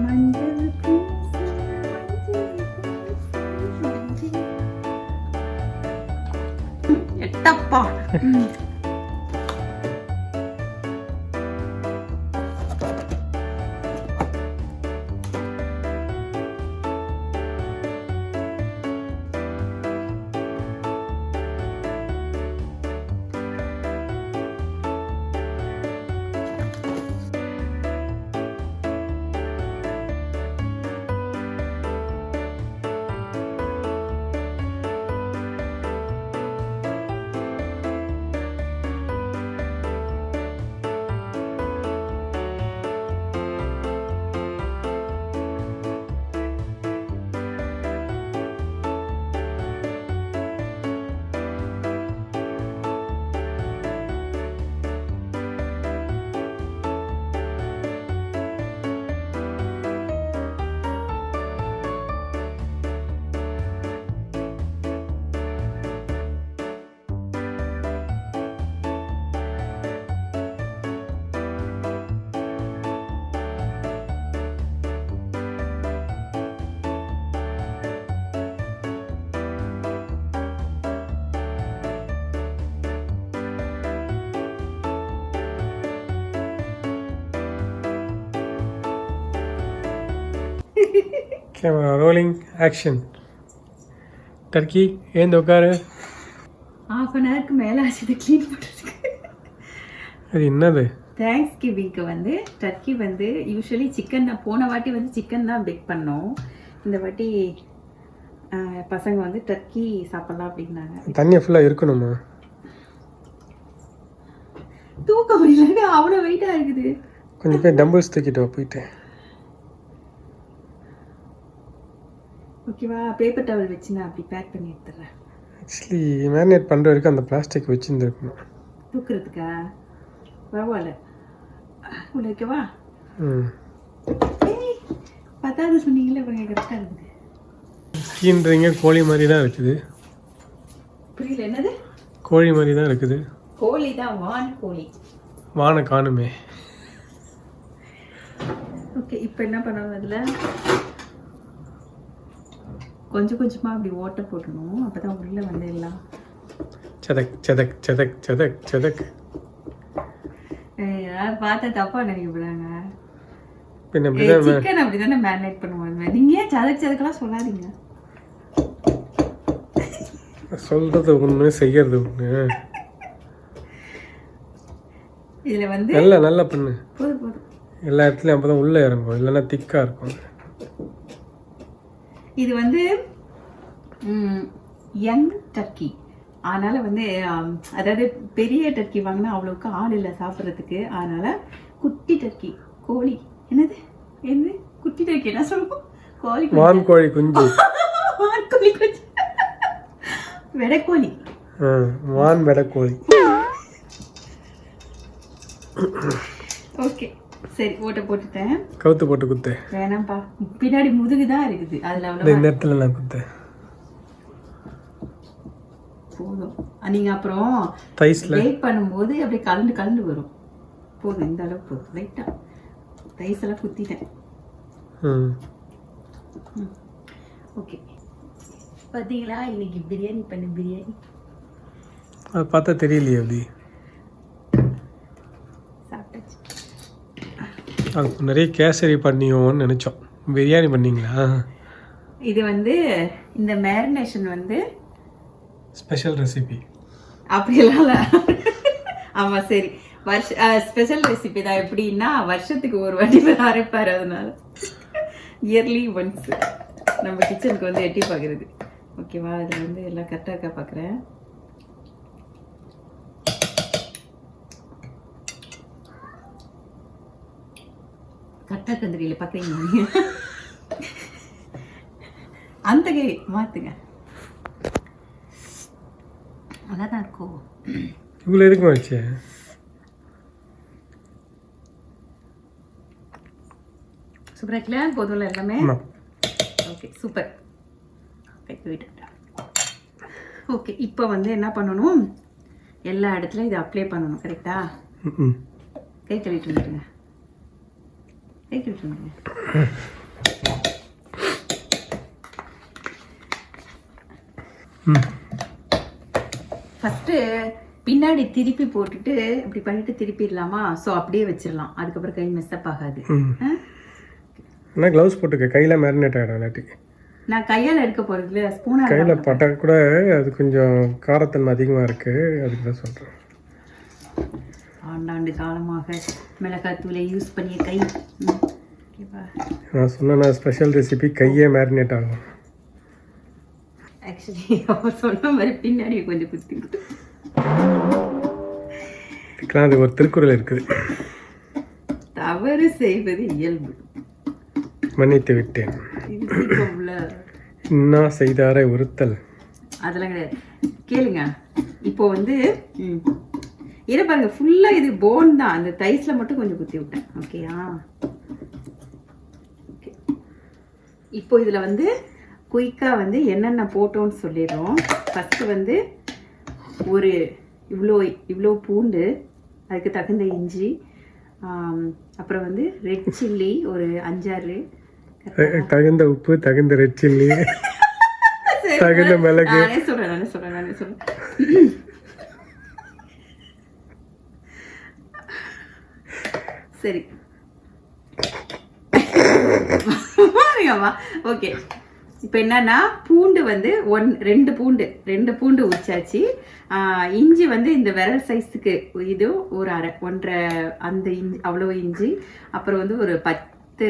மஞ்சள் Ettappa. Camera rolling, action. Turkey, ஏந்து உட்காரு. ½ an hour மேலே ஆச்சு க்ளீன் பண்ணுறதுக்கு. அது என்னது? தேங்க்ஸ் கிவிங்க்கு வந்து டர்க்கி வந்து யூஸ்வலி சிக்கன் தான். போன வாட்டி வந்து சிக்கன் தான் பேக் பண்ணோம். இந்த வாட்டி பசங்க வந்து டர்க்கி சாப்பிட்லாம் அப்படின்னாங்க. தண்ணி ஃபுல்லாக இருக்கணுமா? தூக்க முடியலன்னு அவ்வளோ வெயிட்டாக இருக்குது. கொஞ்சம் போய் டம்பிள்ஸ் தூக்கிட்டு வா போயிட்டு. ஓகேவா? பேப்பர் டவல் வச்சு நான் அப்படி பேக் பண்ணி எடுத்துடுறேன். ஆக்சுவலி மேரினேட் பண்ணுற வரைக்கும் அந்த பிளாஸ்டிக் வச்சுருந்துருக்கணும். தூக்குறதுக்கா? பரவாயில்ல. உள்ள வைக்கவா? பத்தாவது சொன்னீங்களே, இப்போ கரெக்டாக இருக்குது. கீன்றீங்க, கோழி மாதிரி தான் இருக்குது. புரியல, என்னது? கோழி மாதிரி தான் இருக்குது. கோழி தான், வான் கோழி. வானை காணுமே. ஓகே, இப்போ என்ன பண்ணணும்? அதில் கொஞ்சம் கொஞ்சமாக அப்படி ஓட்டை போட்டணும். அப்போ தான் உள்ளே வந்து எல்லாம் சதக் சதக் சதக் சதக் சதக். பார்த்தா தப்பாக நினைக்கப்படுறாங்க. பின்ன சிக்கன் அப்படி தானே மேரினேட் பண்ணுவாங்க. நீங்கள் ஏன் சதக் சதக்கெல்லாம் சொல்லாதீங்க. சொல்கிறது ஒன்று, செய்கிறது ஒன்று. இதில் வந்து நல்லா பண்ணு. போதும் போதும். எல்லா இடத்துலையும் அப்போ தான் உள்ளே இறங்கும், இல்லைன்னா திக்காக இருக்கும். இது வந்து யங் டர்க்கி. அதனால் வந்து அதாவது பெரிய டர்க்கி வாங்கினா அவ்வளோக்கு ஆள் இல்லை சாப்பிட்றதுக்கு. அதனால் குட்டி டர்க்கி கோழி. என்னது குட்டி டர்க்கி என்ன சொல்லுவோம்? கோழி, வான்கோழி குஞ்சு. வான்கோழி குஞ்சு, வெடைக்கோழி. வான் வெடைக்கோழி. ஓகே, சரி, ஓட்ட போட்டுட்டேன். கவுத்து போட்டு குத்து. வேணாம்ப்பா, பின்னாடி முதுகு தான் இருக்குது. அதில் அவ்வளோ இந்த இடத்துல நான் குத்து போதும். நீங்கள் அப்புறம் தைஸ்ல வெயிட் பண்ணும்போது அப்படியே கலந்து வரும். போதும், இந்த அளவுக்கு போதும். லைட்டாக தைஸ் எல்லாம் குத்திட்டேன். ஓகே, பார்த்தீங்களா? இன்னைக்கு பிரியாணி பிரியாணி அது பார்த்தா தெரியலையே. அப்படி சாப்பிட்டாச்சு. அது நிறைய கேசரி பண்ணியோன்னு நினச்சோம். பிரியாணி பண்ணிங்களா? இது வந்து இந்த மேரினேஷன் வந்து ஸ்பெஷல் ரெசிபி அப்படியெல்லாம் இல்லை. ஆமாம், சரி, ஸ்பெஷல் ரெசிபி தான். எப்படின்னா வருஷத்துக்கு ஒரு வாட்டி அரைப்பார். அதனால இயர்லி ஒன்ஸ் நம்ம கிச்சனுக்கு வந்து எட்டி பார்க்குறது. ஓகேவா? அதில் வந்து எல்லாம் கரெக்டாக இருக்கா பார்க்குறேன். கரெக்டாக தந்துடுல பார்க்குறீங்க. அந்த கை மாற்றுங்க. அதான் தான் இருக்கும். இவ்வளோ எதுக்கு வச்சு? சூப்பராக இருக்கல? போதும்ல எல்லாமே? Okay, super. ஓகே, இப்போ வந்து என்ன பண்ணணும்? எல்லா இடத்துலையும் இதை அப்ளை பண்ணணும். கரெக்டா? கை கழுவிட்டு வந்துடுங்க. கை கழுவிட்டு வந்துடுங்க. ஃபஸ்ட்டு பின்னாடி திருப்பி போட்டுட்டு இப்படி பண்ணிட்டு திருப்பிடலாமா? ஸோ அப்படியே வச்சிடலாம். அதுக்கப்புறம் கை மெஸ்அப் ஆகாது. ஆனால் க்ளவுஸ் போட்டுக்க, கையில் மேரினேட் ஆகிடும் இல்லாட்டி. நான் கையால் எடுக்க போகிறது ஸ்பூனாக கையில் பட்டா கூட அது கொஞ்சம் காரத்தன்மை அதிகமாக இருக்குது, அதுக்கு தான் சொல்கிறேன். ஆண்டாண்டு காலமாக மிளகாத்தூளை யூஸ் பண்ணிய கை. நான் சொன்ன ஸ்பெஷல் ரெசிபி கையே மேரினேட் ஆகும். ஆக்சுவலி அவர் சொன்ன மாதிரி பின்னாடி கொஞ்சம் குத்தி விட்டு இதுக்கெல்லாம் அது ஒரு திருக்குறள் இருக்குது, தவறு செய்வது இயல்பு, மன்னித்து விட்டேன், இது இன்னா செய்தாரை ஒருத்தல். அதெல்லாம் கிடையாது. கேளுங்க, இப்போ வந்து இதை பாருங்க, ஃபுல்லா இது போன் தான், அந்த தைஸ்ல மட்டும் கொஞ்சம் குத்தி விட்டேன். ஓகேயா? இப்போ இதுல வந்து குயிக்கா வந்து என்னென்ன போட்டோன்னு சொல்லிடுறோம். ஃபர்ஸ்ட் வந்து ஒரு இவ்வளோ பூண்டு, அதுக்கு தகுந்த இஞ்சி, அப்புறம் வந்து ரெட் சில்லி ஒரு 5-6, தகுந்த உப்பு, தகுந்த ரெட் சில்லி, தகுந்த மிளகு. நானே சொல்றேன். சரி, ஓகே. இப்போ என்னன்னா பூண்டு வந்து 2 பூண்டு உரிச்சாச்சு. இஞ்சி வந்து இந்த விரல் சைஸுக்கு இது ஒரு 1/2 அந்த இஞ்சி, அவ்வளோ இஞ்சி. அப்புறம் வந்து ஒரு 10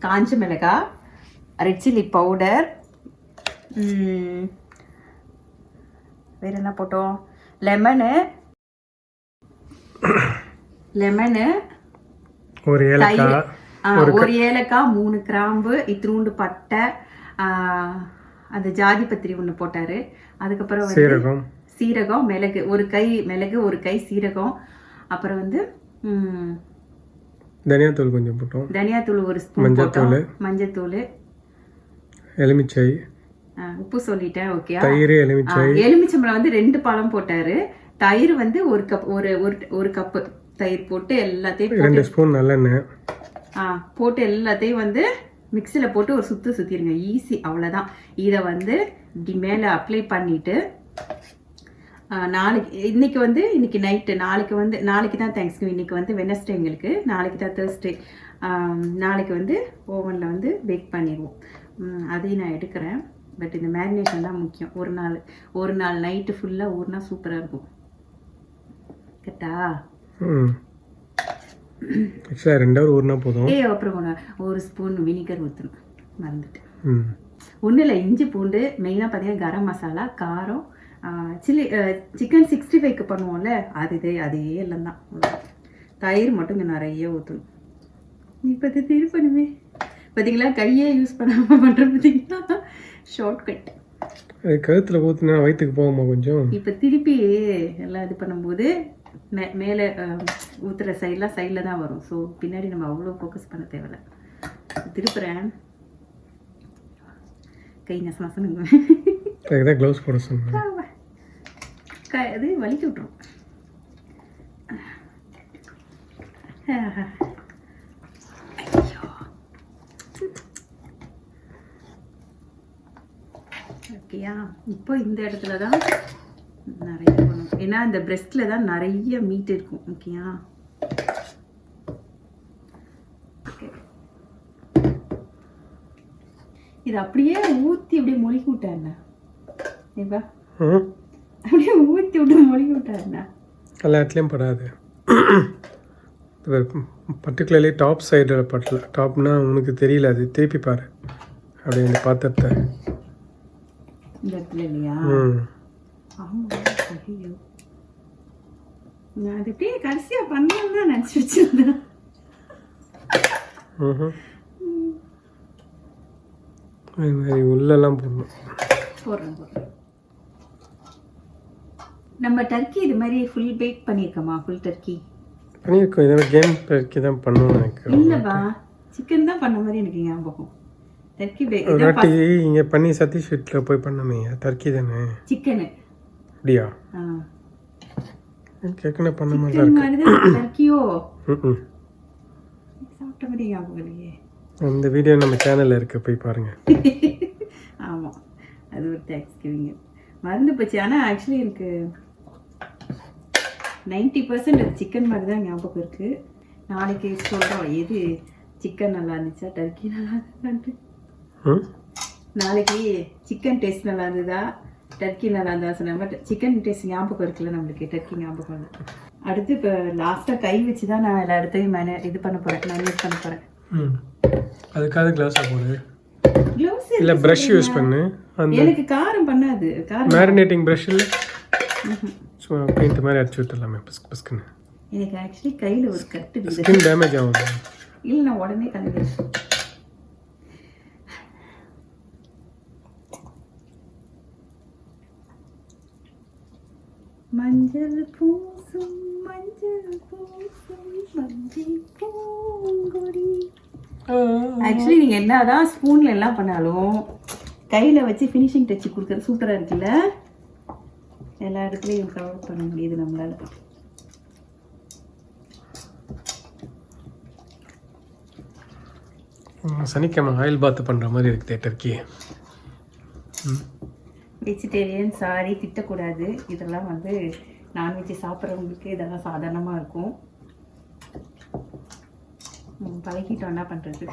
காஞ்ச மிளகாய், ரெட் சில்லி பவுடர், வேற என்ன போட்டோம், லெமனு, ஒரு ஏலக்காய், ஒரு ஏலக்காய், 3 கிராம்பு, இத்தினூண்டு பட்டை, அந்த ஜாதி பத்திரி ஒன்று போட்டாரு. அதுக்கப்புறம் வந்து சீரகம், மிளகு, ஒரு கை மிளகு, ஒரு கை சீரகம். அப்புறம் வந்து தனியாத்தூள் கொஞ்சம் போட்டோம், தனியாத்தூள் ஒரு ஸ்பூன் போட்டோம், மஞ்சத்தூள், எலுமிச்சை, உப்பு சொல்லிட்டேன். ஓகே. தயிர், எலுமிச்சம்பழம் வந்து 2 பழம் போட்டாரு. தயிர் வந்து ஒரு கப்பு தயிர் போட்டு எல்லாத்தையும் 2 ஸ்பூன் நல்லெண்ணெய் போட்டு எல்லாத்தையும் வந்து மிக்சியில் போட்டு ஒரு சுற்றிடுங்க. ஈஸி, அவ்வளோதான். இதை வந்து இப்படி மேலே அப்ளை பண்ணிவிட்டு இன்னைக்கு நைட்டு, நாளைக்கு தான் தேங்க்ஸ்கிவிங். இன்னைக்கு வந்து வெனஸ்டே, எங்களுக்கு நாளைக்கு தான் தேர்ஸ்டே. நாளைக்கு வந்து ஓவனில் வந்து பேக் பண்ணிடுவோம். அதையும் நான் எடுக்கிறேன். பட் இந்த மேரினேஷன் தான் முக்கியம். ஒரு நாள் நைட்டு ஃபுல்லாக ஊறினா சூப்பராக இருக்கும். கரெக்டா? எக்ஸ்ட்ரா 2 ஹவர் ஊறினா போதும். அப்புறம் ஒரு ஸ்பூன் வினிகர் ஊற்றணும், மறந்துட்டேன். ஒன்றும் இல்லை, இஞ்சி பூண்டு, மெயினாக பார்த்தீங்கன்னா கரம் மசாலா, காரம், சிக்கன் 65க்கு பண்ணுவோம்ல, அதே எல்லாம் தான். தயிர் மட்டும் இங்கே நிறைய ஊற்றணும். இப்போ திருப்பணுமே பார்த்தீங்களா, கையே யூஸ் பண்ணாமல் பண்ணுற பார்த்தீங்களா, ஷார்ட்கட். கழுத்தில் ஊற்றினா வயிற்றுக்கு போகுமா கொஞ்சம். இப்போ திருப்பி எல்லாம் இது பண்ணும்போது மேலே ஊற்றுற சைடில் தான் வரும். ஸோ பின்னாடி நம்ம அவ்வளோ ஃபோக்கஸ் பண்ண தேவையில்ல. திருப்புறேன், கை நசனங்க. க்ளவுஸ் போட சொன்னேன், அது வலிக்கு விட்டுரும். ஓகேயா? இப்போ இந்த இடத்துல தான் நிறைய பண்ணும், ஏன்னா இந்த பிரெஸ்ட்ல தான் நிறைய மீட் இருக்கும். ஓகேயா? இது அப்படியே ஊற்றி அப்படியே மொழிக்கி விட்டாருண்ணா, அப்படியே ஊற்றி விட்டு மொழிக்கி விட்டாருண்ணா. எல்லா இடத்துலையும் படாது, பர்டிகுலர்லி டாப் சைடில் படல. டாப்னா உனக்கு தெரியல, அது திருப்பி பாரு அப்படியே இந்த பாத்திரத்தை. இந்த இடத்துல இல்லையா? ஆமாம். ஐயோ, நான் அது அப்படியே கடைசியாக பண்ணலாம் தான் நினச்சி வச்சிருந்தேன். உள்ளெல்லாம் போடணும். போடுறேன். நம்ம டர்க்கி இது மாதிரி ஃபுல் பேக் பண்ணியிருக்கோமா? ஃபுல் டர்க்கி பண்ணியிருக்கோம். இதெல்லாம் கேம் டர்க்கி தான் பண்ணுவோம் எனக்கு. இல்லைப்பா, சிக்கன் தான் பண்ண மாதிரி எனக்கு ஞாபகம். டர்க்கி பேக் ஒரு வாட்டி இங்கே பண்ணி சதீஷ் வீட்டில் போய் பண்ணமே, டர்க்கி தானே? சிக்கனு அப்படியா? கேட்கணும் பண்ண மாதிரி டர்க்கியோ சாப்பிட்ட மாதிரி ஞாபகம் இல்லையே. அந்த வீடியோ நம்ம சேனலில் இருக்குது, போய் பாருங்கள். ஆமாம், அது ஒரு தேங்க்ஸ் கிவிங். மறந்து போச்சு. ஆனால் ஆக்சுவலி எனக்கு 90% அது சிக்கன் மாதிரி தான் ஞாபகம் இருக்குது. நாளைக்கு சொல்கிறோம் எது சிக்கன் நல்லா இருந்துச்சா டர்க்கி நல்லா இருந்துச்சான்ட்டு. நாளைக்கு சிக்கன் டேஸ்ட் நல்லா இருந்ததா டர்க்கி நல்லா இருந்தா சொன்ன மாதிரி சிக்கன் டேஸ்ட் ஞாபகம் இருக்குல்ல நம்மளுக்கு, டர்க்கி ஞாபகம் இல்லை. அடுத்து இப்போ லாஸ்ட்டாக கை வச்சு தான் நான் எல்லா இடத்தையும் இது பண்ண போகிறேன், மேனேஜ் பண்ண போகிறேன். அதுக்காக கிளாஸாக போடு. க்ளவுஸ் இல்லை ப்ரஷ் யூஸ் பண்ணு. அந்த எனக்கு காரம் பண்ணாது. காரம் மேரினேட்டிங் ப்ரஷ் இல்லை, சும்மா பெயிண்ட் மாதிரி அடிச்சு விட்டுலாமே பஸ்க் பஸ்க்குன்னு. எனக்கு ஆக்சுவலி கையில் ஒரு கட்டு இருக்குது. ஸ்கின் டேமேஜ் ஆகுது. இல்லை நான் உடனே கலந்து மஞ்சள் பூசும் மஞ்சள் பூசும் மஞ்சள் பூங்கொடி. ஆக்சுவலி நீங்கள் என்னதான் ஸ்பூனில் எல்லாம் பண்ணாலும் கையில் வச்சு ஃபினிஷிங் டச்சு கொடுக்குறது சூப்பராக இருக்குல்ல. எல்லா இடத்துலையும் கவர் பண்ண முடியுது நம்மளால. சனிக்கிழமை ஆயில் பாத்து பண்ணுற மாதிரி இருக்குது டர்க்கி. Vegetarian sorry திட்டக்கூடாது. இதெல்லாம் வந்து நான்வெஜ் சாப்பிட்றவங்களுக்கு இதெல்லாம் சாதாரணமாக இருக்கும். பழகிட்டோம், என்ன பண்ணுறது.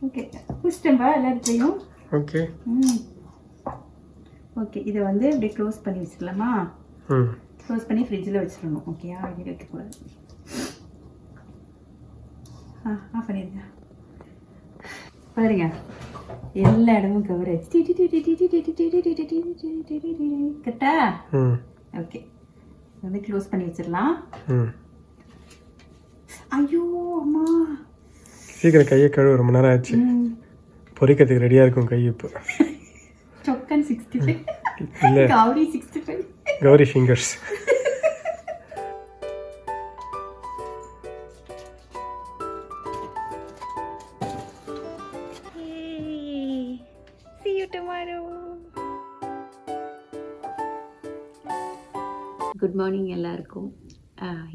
ஓகே, குஸ்டம்பா எல்லாத்தையும். ஓகே ஓகே, இதை வந்து அப்படியே க்ளோஸ் பண்ணி வச்சுக்கலாமா? க்ளோஸ் பண்ணி ஃப்ரிட்ஜில் வச்சிடணும். ஓகேயா, வெளியே வைக்கக்கூடாது. ஆஃப் பண்ணிடுங்க. பாருங்க, எல்லா இடமும் கவர் ஆச்சு. கரெக்டா? ஓகே, வந்து க்ளோஸ் பண்ணி வச்சிடலாம். ஐயோ அம்மா, சீக்கிரம் கையை கழுவு, ரொம்ப நேரம் ஆச்சு. பொரிக்கிறதுக்கு ரெடியாக இருக்கும் கை. இப்போ சொக்கன் 65 இல்லை, Gowri 65, Gowri fingers. See you tomorrow. Good morning எல்லாருக்கும்.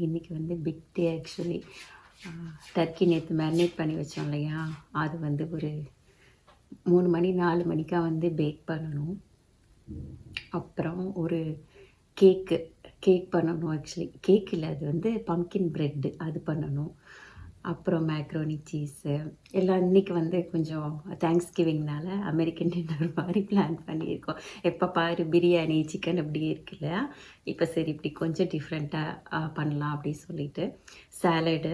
இன்றைக்கி வந்து பிக் டே ஆக்சுவலி. டர்க்கி நேற்று மேரினேட் பண்ணி வச்சோம் இல்லையா, அது வந்து ஒரு 3 மணி 4 மணிக்காக வந்து பேக் பண்ணணும். அப்புறம் ஒரு கேக் பண்ணணும். ஆக்சுவலி கேக் இல்லை, அது வந்து பம்கின் ப்ரெட்டு அது பண்ணணும். அப்புறம் மேக்ரோனி சீஸு எல்லாம். இன்றைக்கி வந்து கொஞ்சம் தேங்க்ஸ் கிவிங்னால அமெரிக்கன் டின்னர் மாதிரி பிளான் பண்ணியிருக்கோம். எப்போ பாரு பிரியாணி சிக்கன் அப்படியே இருக்குல்ல, இப்போ சரி இப்படி கொஞ்சம் டிஃப்ரெண்ட்டாக பண்ணலாம் அப்படி சொல்லிட்டு. சாலடு,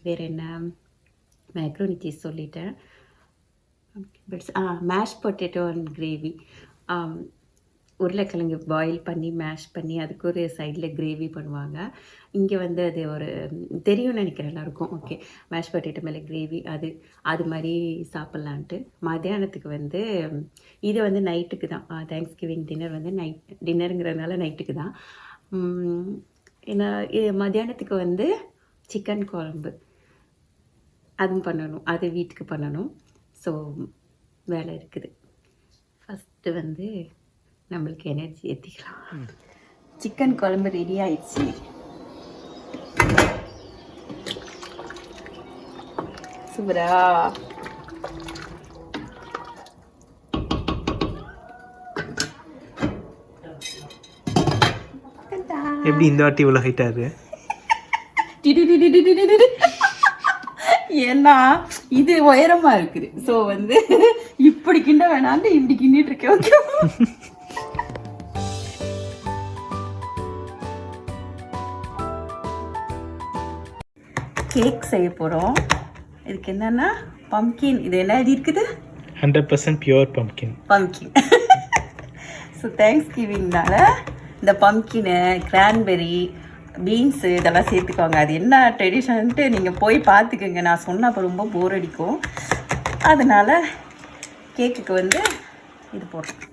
வேறு என்ன, மேக்ரோனி சீஸ் சொல்லிட்டேன். Mash potato and gravy. உருளைக்கிழங்கு பாயில் பண்ணி மேஷ் பண்ணி அதுக்கு ஒரு சைடில் கிரேவி பண்ணுவாங்க. இங்கே வந்து அது ஒரு தெரியும்னு நினைக்கிறேன் எல்லாருக்கும். ஓகே, மேஷ் பொட்டேட்டோ மேலே கிரேவி, அது மாதிரி சாப்பிட்லான்ட்டு. மத்தியானத்துக்கு வந்து இது வந்து நைட்டுக்கு தான். தேங்க்ஸ் கிவிங் டின்னர் வந்து டின்னருங்கிறதுனால நைட்டுக்கு தான். ஏன்னா மத்தியானத்துக்கு வந்து சிக்கன் குழம்பு அதுவும் பண்ணணும், அது வீட்டுக்கு பண்ணணும். ஸோ வேலை இருக்குது. ஃபஸ்ட்டு வந்து நம்மளுக்கு எனர்ஜி ஏற்றிக்கலாம். சிக்கன் குழம்பு ரெடி ஆயிடுச்சு. சூப்பரா. எப்படி இந்த வாட்டி இவ்வளோ ஹைட்டாக ஏன்னா இது உயரமா இருக்குது. ஸோ வந்து இப்படி கிண்ட வேணான்னு இப்படி கிண்டிட்டு இருக்கேன். ஓகே, கேக் செய்ய போகிறோம். இதுக்கு என்னென்னா பம்கின், இது என்ன எழுதி இருக்குது? 100% பியூர் பம்கின். ஸோ தேங்க்ஸ் கிவிங்னால இந்த பம்கினு, கிரான்பெரி, பீன்ஸு இதெல்லாம் சேர்த்துக்குவாங்க. அது என்ன ட்ரெடிஷன்ட்டு நீங்கள் போய் பார்த்துக்குங்க. நான் சொன்னால் அப்போ ரொம்ப போர் அடிக்கும். அதனால் கேக்குக்கு வந்து இது போடுறோம்.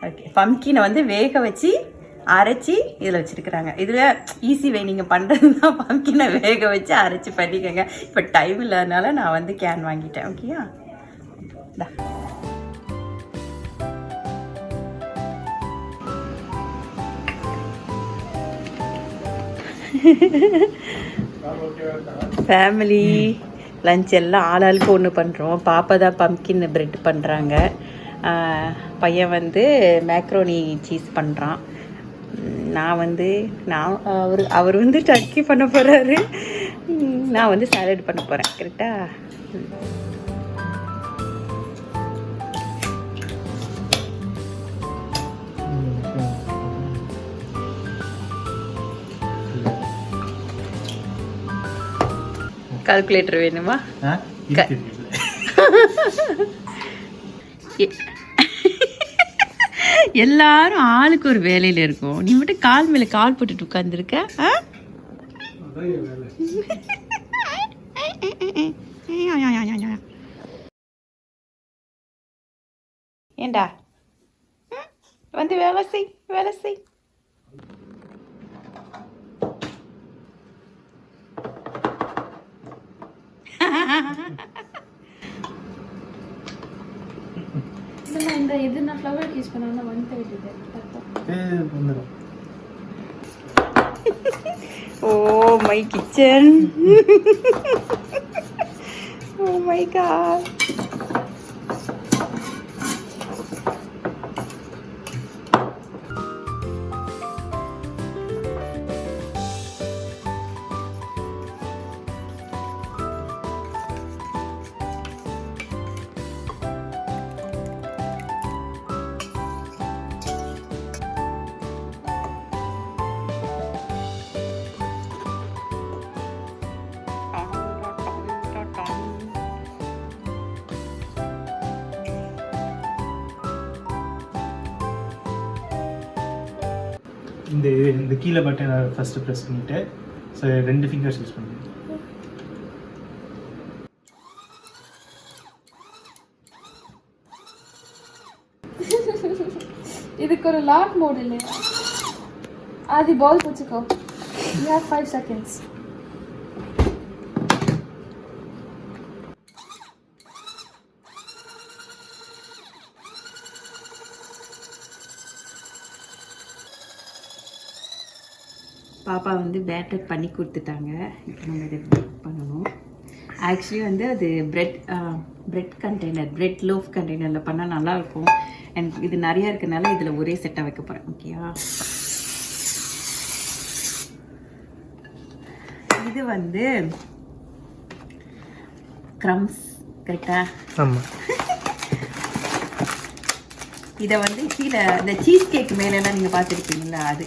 ஓகே, பம்கினை வந்து வேக வச்சு அரைச்சி இதில் வச்சுருக்குறாங்க. இதில் ஈஸி வே நீங்கள் பண்ணுறதுனா பம்கினை வேக வச்சு அரைச்சி பண்ணிக்கோங்க. இப்போ டைம் இல்லாதனால நான் வந்து கேன் வாங்கிட்டேன். ஓகேயா? ஃபேமிலி லஞ்ச் எல்லாம் ஆளாளுக்கு ஒன்று பண்ணுறோம். பாப்பா தான் பம்கின் பிரெட் பண்ணுறாங்க. பையன் வந்து மேக்ரோனி சீஸ் பண்ணுறான். அவர் வந்து டர்க்கி பண்ண போகிறாரு. நான் வந்து சாலட் பண்ண போகிறேன். கரெக்டாக கால்குலேட்டர் வேணுமா? எல்லாரும் ஆளுக்கு ஒரு வேலையில இருக்கும். நீ மட்டும் கால் மேல கால் போட்டுட்டு உட்கார்ந்துருக்க. ஏண்டா வந்து வேலை செய். இந்த இது நான் ஃப்ளவர் யூஸ் பண்ணா 130 oh my kitchen. Oh my god. இந்த கீழே பட்டன் ஃபர்ஸ்ட் ப்ரெஸ் பண்ணிட்டு ஸோ 2 ஃபிங்கர்ஸ் யூஸ் பண்ணுங்க. இதுக்கு ஒரு லாக் மோட் இல்லையா? ஆதி பால் வச்சுக்கோ. You have 5 seconds. பாப்பா வந்து பேட்டர் பண்ணி கொடுத்துட்டாங்க. இப்போ நம்ம இதை பேக் பண்ணணும். ஆக்சுவலி வந்து அது பிரெட் கண்டெய்னர், பிரெட் லோஃப் கண்டெய்னரில் பண்ணால் நல்லாயிருக்கும். எனக்கு இது நிறையா இருக்கனால இதில் ஒரே செட்டாக வைக்க போகிறேன். ஓகேயா? இது வந்து க்ரம்ஸ் கரெக்டா? ஆமாம். இதை வந்து கீழே இந்த சீஸ் கேக் மேலெல்லாம் நீங்கள் பார்த்துருக்கீங்களா? அது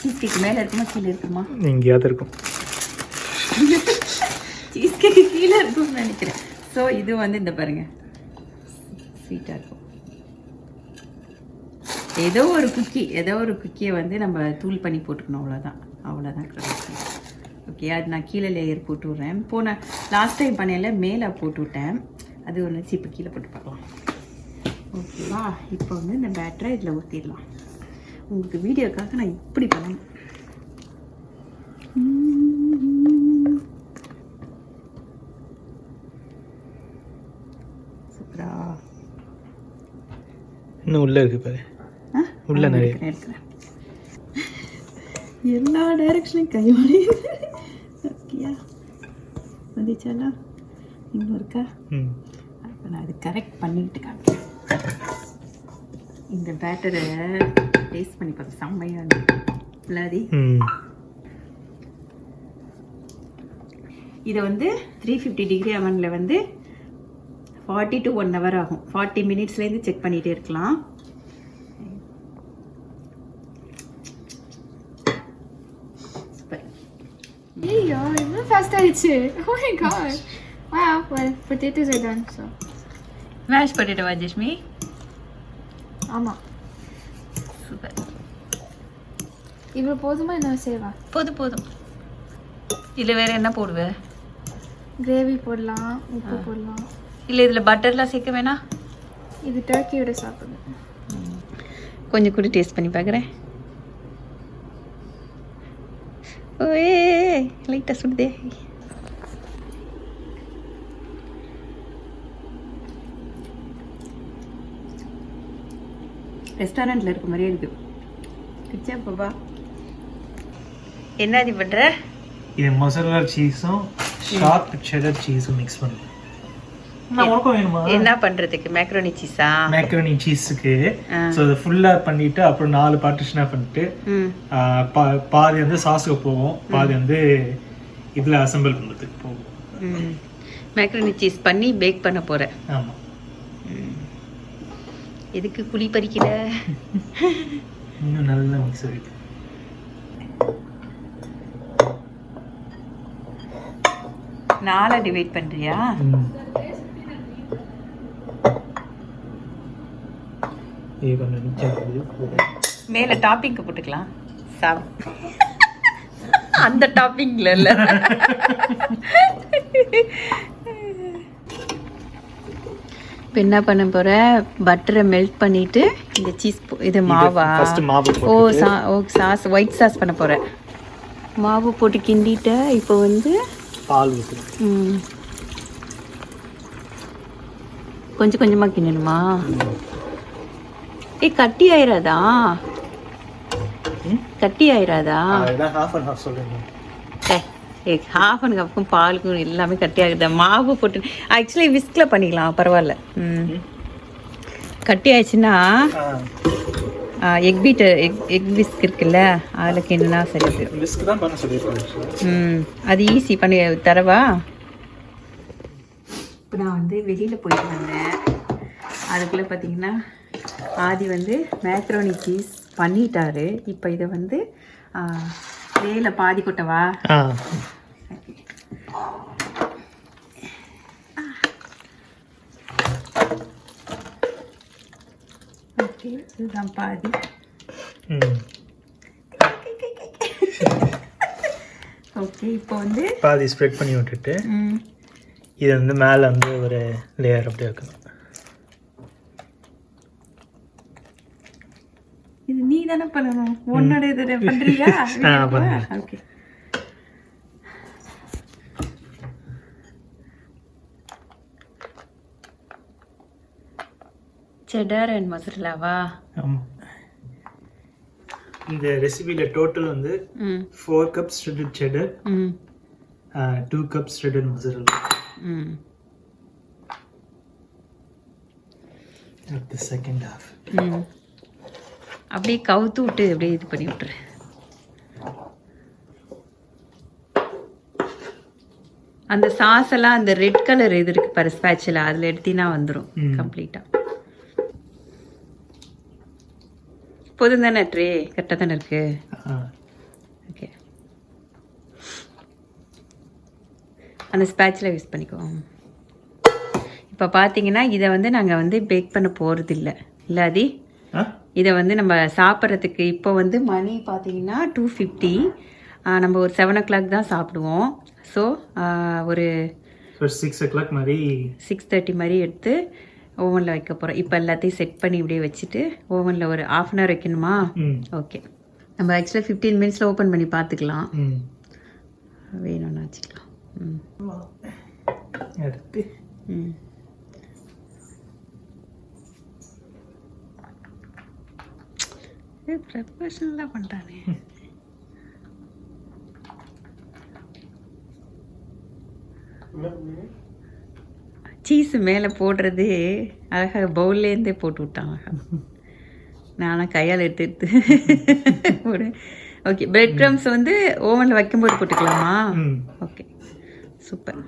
சீஸ் கேக் மேலே இருக்குமா கீழே இருக்குமா? எங்கேயாவது இருக்கும். சீஸ் கேக் கீழே இருக்கும்னு நினைக்கிறேன். ஸோ இது வந்து இந்த பாருங்கள் ஸ்வீட்டாக இருக்கும். ஏதோ ஒரு குக்கியை வந்து நம்ம தூள் பண்ணி போட்டுக்கணும். அவ்வளோதான் ஓகே. அது நான் கீழே லேயர் போட்டு விட்றேன். லாஸ்ட் டைம் பண்ணையில மேலே போட்டு விட்டேன். அது ஒன்று இப்போ கீழே போட்டு பார்க்கலாம். ஓகேவா? இப்போ வந்து இந்த பேட்டரை இதில் ஊற்றிடலாம். உங்களுக்கு வீடியோக்காக நான் இப்படி பண்ணேன். சூப்பரா. இன்னும் உள்ளே இருக்கு பாரு. உள்ள நிறைய இருக்கிறேன். எல்லா டைரக்ஷனும் கையோட ஓகேயா? வந்துச்சாலா? இன்னும் இருக்கா? அப்போ நான் அது கரெக்ட் பண்ணிட்டு காமிக்கிறேன். இந்த பேட்டரை டேஸ்ட் பண்ணி பார்த்து செம்மையாக இருந்துச்சு. இதை வந்து 350 டிகிரி அவனில் வந்து 40 to 1 hour ஆகும். 40 மினிட்ஸ்லேருந்து செக் பண்ணிகிட்டே இருக்கலாம். சூப்பர். ஐயோ இவ்வளோ ஃபாஸ்ட் ஆயிடுச்சு. Oh my god. Wow, well, potatoes are done, so. Mash பண்ணிட்டு வா ஜெஷ்மி. ஆமாம். சூப்பர். இவ்வளோ போதுமா என்ன சேவா? போதும். இதில் வேறு என்ன போடுவேன்? கிரேவி போடலாம், உப்பு போடலாம். இல்லை இதில் பட்டர்லாம் சேர்க்க வேணாம். இது டர்க்கியோட சாப்பிடணும். கொஞ்சம் கூட டேஸ்ட் பண்ணி பார்க்குறேன். ஓயே லைட்டாக சுடுதே. ரெஸ்டாரண்ட்டில் இருக்க மாதிரியே இருக்குது. கிச்சா பாப்பா என்ன இது பண்ணுற? இது மொசரல்லா சீஸும் ஷார்ப் செடர் சீஸும் மிக்ஸ் பண்ணுவேன். நான் உனக்கும் வேணுமா? என்ன பண்றதுக்கு? Macaroni seesaw? மேக்ரோனி சீஸுக்கு. ஸோ அதை ஃபுல்லாக பண்ணிட்டு அப்புறம் 4 பார்ட்டிஷனாக பண்ணிட்டு பாதி வந்து சாஸுக்கு போகும், பாதி வந்து இதில் அசம்பிள் பண்ணுறதுக்கு போகும். மேக்ரோனி சீஸ் பண்ணி பேக் பண்ண போகிறேன். ஆமாம். எதுக்கு குழி பறிக்கல? இன்னும் நல்லா மிக்ஸ் ஆகிட்டு. நாளை டிவைட் பண்ணுறியா? மேலே டாப்பிங்க்கு போட்டுக்கலாம். அந்த டாப்பிங்ல இல்ல. இப்போ என்ன பண்ண போற? பட்டரை மெல்ட் பண்ணிட்டு இந்த சீஸ் இது மாவா? ஓ சாஸ், ஒயிட் சாஸ் பண்ண போற. மாவு போட்டு கிண்டிட்ட. இப்போ வந்து பால் ஊற்றுறேன். கொஞ்சம் கொஞ்சமா கிண்டணுமா? கட்டி ஆயிராதா? கட்டி ஆயிராதா? ஹாஃப் அண்ட் ஹாஃப்க்கும் பாலுக்கும் எல்லாமே கட்டி ஆகுது. மாவு போட்டு ஆக்சுவலி விஸ்கில் பண்ணிக்கலாம், பரவாயில்ல. கட்டி ஆயிடுச்சுன்னா எக் பீட்டர், எக் விஸ்க் இருக்குல்ல, அதில் கிண்டுனா சரி. அது ஈஸி பண்ணி தரவா? இப்போ நான் வந்து வெளியில் போயிட்டு வந்தேன். அதுக்குள்ளே பார்த்தீங்கன்னா ஆதி வந்து மேக்ரோனி சீஸ் பண்ணிட்டாரு. இப்போ இதை வந்து வேல பாதி கொட்டவா? ஓகே, இதுதான் பாதி. ஓகே, இப்போ வந்து பாதி ஸ்ப்ரெட் பண்ணி விட்டுட்டு இது வந்து மேலே வந்து ஒரு லேயர் அப்படியே வைக்கணும். இது நீ தானே பண்ணணும், உன்னோட இது பண்றியா? ஓகே. செடர் அண்ட் மொசரல்லாவா? ஆமாம். இந்த ரெசிபியில் டோட்டல் வந்து 4 cups shredded cheddar, 2 cups shredded mozzarella. At the second half. அப்படியே கவுத்து விட்டு அப்படியே இது பண்ணி விட்டுரு. அந்த சாஸ் எல்லாம் அந்த ரெட் கலர் இது இருக்கு பாரு ஸ்பேட்சில், அதில் எடுத்தீங்கன்னா வந்துடும் கம்ப்ளீட்டாக. போதும் தானே? ட்ரே கரெக்டாக தானே இருக்கு? ஓகே, அந்த ஸ்பேட்சில் யூஸ் பண்ணிக்கோ. இப்போ பார்த்தீங்கன்னா இதை வந்து நாங்கள் வந்து பேக் பண்ண போகிறது இல்லை அதி. இதை வந்து நம்ம சாப்பிட்றதுக்கு இப்போ வந்து மணி பார்த்தீங்கன்னா 2:50. நம்ம ஒரு 7 o'clock தான் சாப்பிடுவோம். ஸோ ஒரு 6 o'clock மாதிரி 6:30 மாதிரி எடுத்து ஓவனில் வைக்க போகிறோம். இப்போ எல்லாத்தையும் செட் பண்ணி இப்படியே வச்சுட்டு ஓவனில் ஒரு 1/2 hour வைக்கணுமா? ஓகே, நம்ம ஆக்சுவலாக 15 minutes ஓப்பன் பண்ணி பார்த்துக்கலாம். வேணும்னு வச்சுக்கலாம். எடுத்து ப்ரிப்பரேஷன்லாம் பண்ணுறானே. சீஸ் மேலே போடுறது அழகாக பவுல்லேருந்தே போட்டு விட்டாங்க. நானும் கையால் எடுத்து ஒரு ஓகே. பிரெட் க்ரம்ஸ் வந்து ஓவனில் வைக்கும்போது போட்டுக்கலாமா? Okay, super.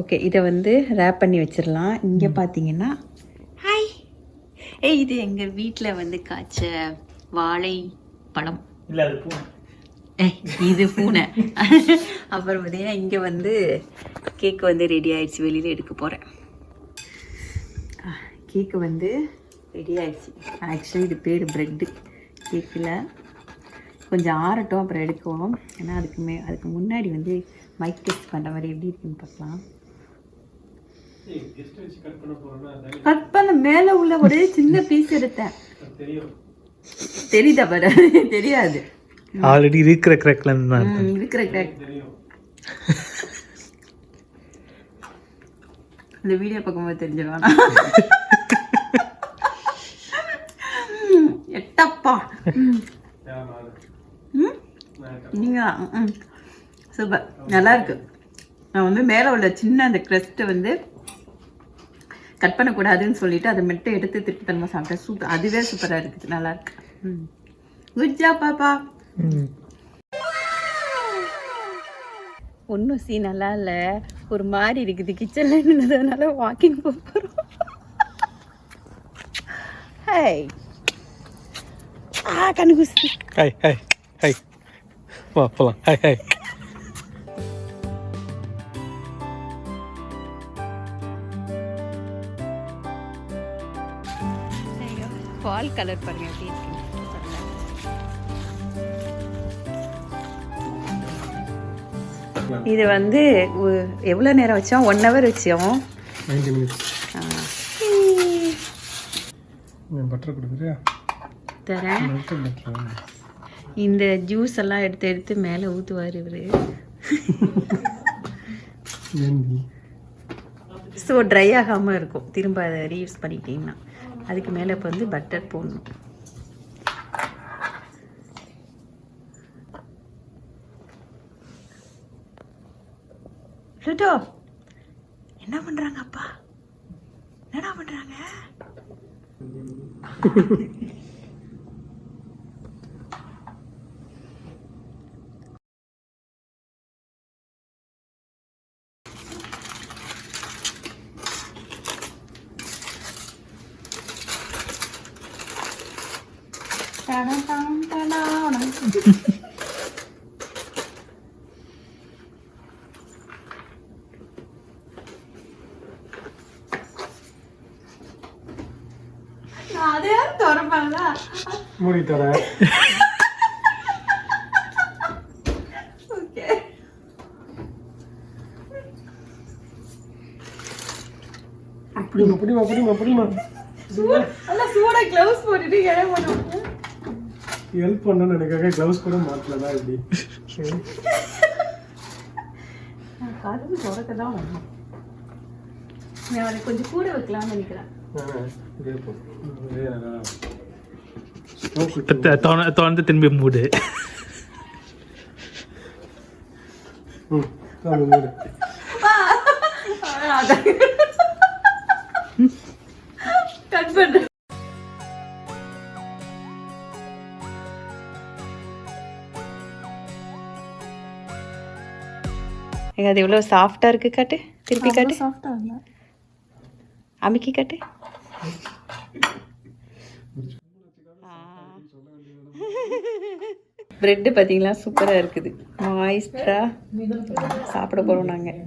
ஓகே, இதை வந்து ரேப் பண்ணி வச்சிடலாம். இங்கே பார்த்தீங்கன்னா ஹாய், இது எங்கள் வீட்டில் வந்து காய்ச்ச வாழை பழம். இல்லை, அது பூனை. இது பூனை. அப்புறம் பார்த்தீங்கன்னா இங்கே வந்து கேக்கு வந்து ரெடி ஆயிடுச்சு. வெளியில் எடுக்க போகிறேன். கேக்கு வந்து ரெடி ஆயிடுச்சு. ஆக்சுவலி இது பேர் ப்ரெட்டு கேக்கில். கொஞ்சம் ஆறட்டும், அப்புறம் எடுக்குவோம். ஏன்னா அதுக்கு முன்னாடி வந்து மைக் டெஸ்ட் பண்ணுற மாதிரி எப்படி இருக்குன்னு பார்க்கலாம். கட் பண்ண மேலே உள்ள ஒரே சின்ன பீஸ் எடுத்தேன். தெரியுதா பாரு? தெரியாது, ஆல்ரெடி இருக்கிற கிராக்ல இருக்கிற கிராக். இந்த வீடியோ பார்க்கும்போது தெரிஞ்சிருவானா? எட்டப்பா. சூப்பர், நல்லா இருக்கு. நான் வந்து மேலே உள்ள சின்ன அந்த க்ரஸ்ட்டை வந்து கட் பண்ணக்கூடாதுன்னு சொல்லிட்டு அதை மட்டும் எடுத்து திருப்பி தரமா சாப்பிட்டேன். சூப்பர், அதுவே சூப்பராக இருக்குது, நல்லா இருக்கு. குட் ஜாப் பாப்பா. ஒன்றும் சீ நல்லா இல்லை, ஒரு மாதிரி இருக்குது கிச்சனில் நின்றதுனால வாக்கிங் போகிறோம். ஹாய் கண்ணு குஸ்தி. ஹாய் ஹாய் ஹாய், வா போகலாம். Hi hi. பால் கலர் பாருங்க எப்படி இருக்கு. இது வந்து எவ்வளோ நேரம் வச்சோம்? 1 hour வச்சோம். 90 minutes. பட்டர் கொடுக்குறியா? தரேன். இந்த ஜூஸ் எல்லாம் எடுத்து எடுத்து மேலே ஊற்றுவார் இவர். ஸோ ட்ரை ஆகாமல் இருக்கும். திரும்ப அதை ரீயூஸ் பண்ணிட்டீங்கன்னா அதுக்கு மேலே இப்போ வந்து பட்டர் போடணும். லுட்டோ என்ன பண்ணுறாங்க அப்பா? என்னடா பண்ணுறாங்க? அதே திறப்பாங்க. மூடி தரேன். ஓகே. அப்படிமா அல்ல சூடா க்ளவுஸ் போட்டுட்டு இடைய போடுவாங்க. ஹெல்ப் பண்ணணும்னு நினைக்காக க்ளவுஸ் கூட மாட்டலதான் இப்படி. கதவு திறக்க தான் வரணும். நான் அதை கொஞ்சம் கூட வைக்கலாம்னு நினைக்கிறேன். திறந்து திரும்பி மூடு. கட் பண்ணு. அது எவ்வளோ சாஃப்டாக இருக்குது. காட்டு, திருப்பி காட்டு. சாஃப்டா இல்ல, அமுக்கி காட்டு. பிரெட்டு பார்த்தீங்களா சூப்பராக இருக்குது. மாய்ஸ்டராக சாப்பிட போகிறோம் நாங்கள்.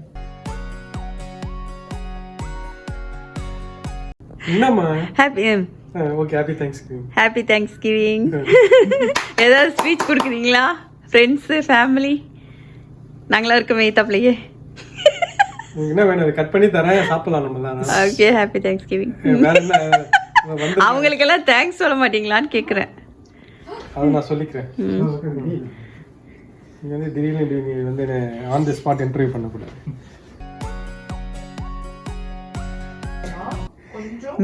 என்னம்மா? Happy okay, happy Thanksgiving. Happy Thanksgiving. ஏதாவது ஸ்பீச் கொடுக்குறீங்களா? ஃப்ரெண்ட்ஸு, ஃபேமிலி நாங்களாம் இருக்கோமே தப்பிலையே. என்ன வேணும்? கட் பண்ணி தரேன், சாப்பிடலாம் நம்மலாம். Okay, happy Thanksgiving. வேற என்ன அவங்களுக்கெல்லாம் தேங்க்ஸ் சொல்ல மாட்டீங்களான்னு கேட்குறேன். அதை நான் சொல்லிக்கிறேன். நீ வந்து திடீர்னு நீ வந்து ஆன் தி ஸ்பாட் இன்டர்வியூ பண்ணக்கூடாது.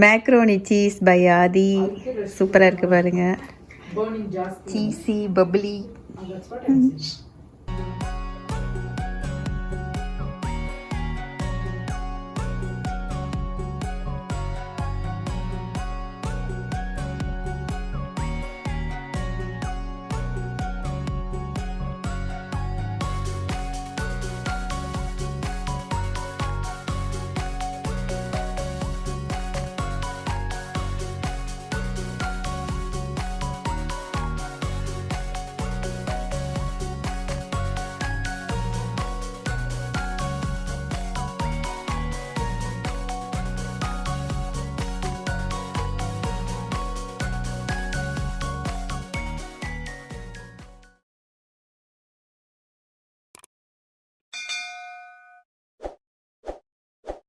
மேக்ரோனி சீஸ் பை ஆதி சூப்பராக இருக்குது பாருங்க. Cheesy bubbly.